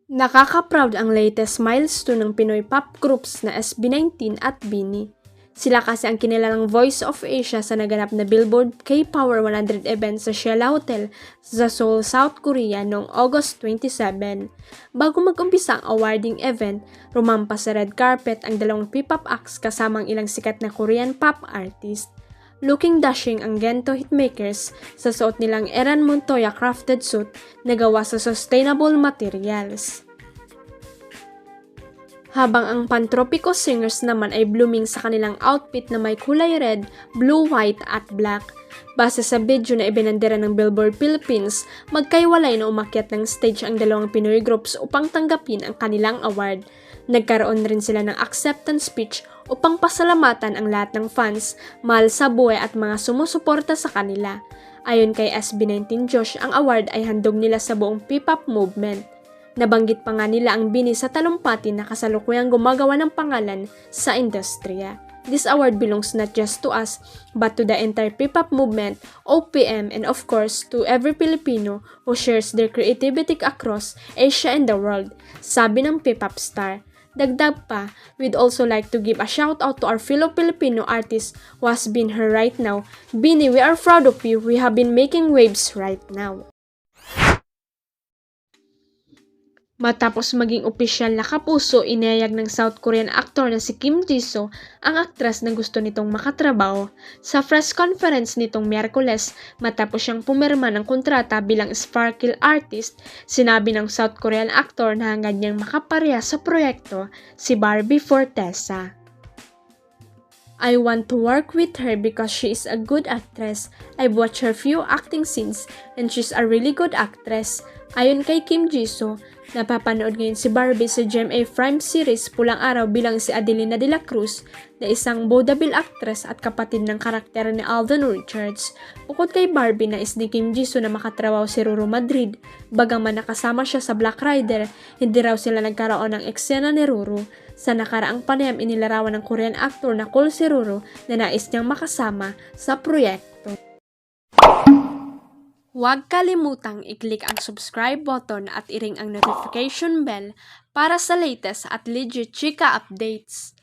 Nakaka-proud ang latest milestone ng Pinoy pop groups na SB19 at BINI. Sila kasi ang kinilalang Voice of Asia sa naganap na Billboard K-Power 100 event sa Shilla Hotel sa Seoul, South Korea noong August 27. Bago mag-umpisa ang awarding event, rumampa sa red carpet ang dalawang P-pop acts kasamang ilang sikat na Korean pop artist. Looking dashing ang Gento hitmakers sa suot nilang Eran Montoya crafted suit na gawa sa sustainable materials. Habang ang Pantropiko singers naman ay blooming sa kanilang outfit na may kulay red, blue, white at black. Base sa video na ibinandera ng Billboard Philippines, magkaiwalay na umakyat ng stage ang dalawang Pinoy groups upang tanggapin ang kanilang award. Nagkaroon rin sila ng acceptance speech upang pasalamatan ang lahat ng fans, mahal sa buhay at mga sumusuporta sa kanila. Ayon kay SB19 Josh, ang award ay handog nila sa buong P-pop movement. Nabanggit pa nga nila ang BINI sa talumpati na kasalukuyang gumagawa ng pangalan sa industriya. This award belongs not just to us, but to the entire P-pop movement, OPM, and of course, to every Filipino who shares their creativity across Asia and the world, sabi ng P-pop star. Dagdag pa, we'd also like to give a shout out to our fellow Filipino artist who has been here right now. BINI, we are proud of you. We have been making waves right now. Matapos maging opisyal na kapuso, inihayag ng South Korean actor na si Kim Jisoo ang aktres na gusto nitong makatrabaho. Sa press conference nitong Miyerkules, matapos siyang pumirma ng kontrata bilang sparkle artist, sinabi ng South Korean actor na hangad niyang makapareha sa proyekto si Barbie Fortesa. I want to work with her because she is a good actress. I've watched her few acting scenes and she's a really good actress. Ayon kay Kim Jisoo, napapanood ngayon si Barbie sa GMA Prime series Pulang Araw bilang si Adelina de la Cruz na isang vaudeville actress at kapatid ng karakter ni Alden Richards. Bukod kay Barbie, nais ni Kim Jisoo na makatrabaho si Ruru Madrid. Bagaman nakasama siya sa Black Rider, hindi raw sila nagkaroon ng eksena ni Ruru. Sa nakaraang panayam, inilarawan ng Korean actor na cool si Ruru na nais niyang makasama sa proyekto. Huwag kalimutang i-click ang subscribe button at i-ring ang notification bell para sa latest at legit chika updates.